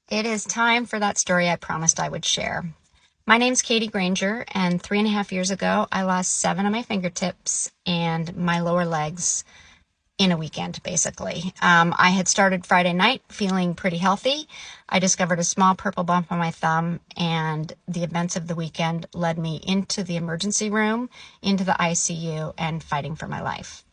It is time for that story I promised I would share. My name's Katie Granger, and 3.5 years ago, I lost 7 of my fingertips and my lower legs in a weekend, basically. I had started Friday night feeling pretty healthy. I discovered a small purple bump on my thumb, and the events of the weekend led me into the emergency room, into the ICU, and fighting for my life.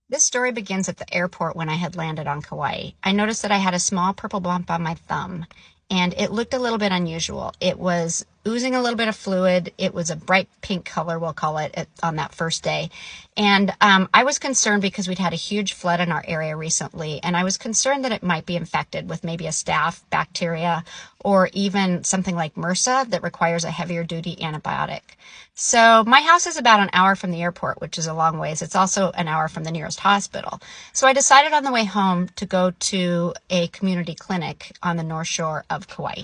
This story begins at the airport when I had landed on Kauai. I noticed that I had a small purple bump on my thumb, and it looked a little bit unusual. It was oozing a little bit of fluid. It was a bright pink color, we'll call it, on that first day. And I was concerned because we'd had a huge flood in our area recently, and I was concerned that it might be infected with maybe a staph bacteria or even something like MRSA that requires a heavier duty antibiotic. So my house is about an hour from the airport, which is a long ways. It's also an hour from the nearest hospital. So I decided on the way home to go to a community clinic on the North Shore of Kauai.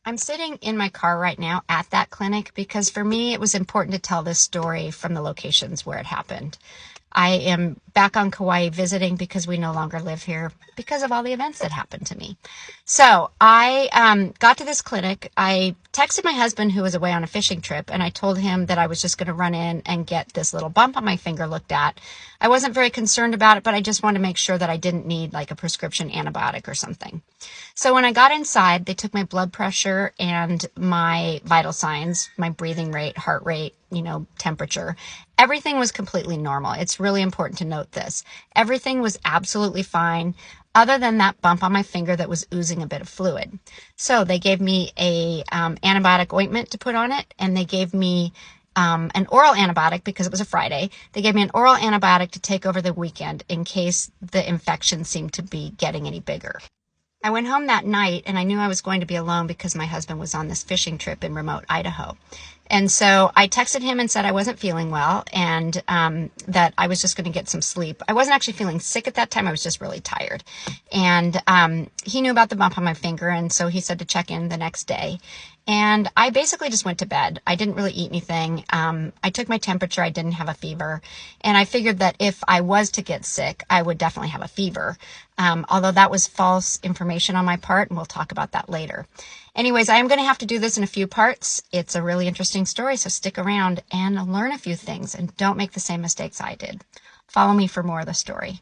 I'm sitting in my car right now at that clinic because for me it was important to tell this story from the locations where it happened. I am back on Kauai visiting because we no longer live here because of all the events that happened to me. So I got to this clinic. I texted my husband who was away on a fishing trip, and I told him that I was just going to run in and get this little bump on my finger looked at. I wasn't very concerned about it, but I just wanted to make sure that I didn't need like a prescription antibiotic or something. So when I got inside, they took my blood pressure and my vital signs, my breathing rate, heart rate, temperature. Everything was completely normal. It's really important to note this. Everything was absolutely fine, other than that bump on my finger that was oozing a bit of fluid. So they gave me a antibiotic ointment to put on it, and they gave me an oral antibiotic because it was a Friday. They gave me an oral antibiotic to take over the weekend in case the infection seemed to be getting any bigger. I went home that night, and I knew I was going to be alone because my husband was on this fishing trip in remote Idaho. And so I texted him and said I wasn't feeling well, and that I was just going to get some sleep. I wasn't actually feeling sick at that time. I was just really tired. And he knew about the bump on my finger, and so he said to check in the next day. And I basically just went to bed. I didn't really eat anything. I took my temperature. I didn't have a fever. And I figured that if I was to get sick, I would definitely have a fever. Although that was false information on my part, and we'll talk about that later. Anyways, I am going to have to do this in a few parts. It's a really interesting story, so stick around and learn a few things, and don't make the same mistakes I did. Follow me for more of the story.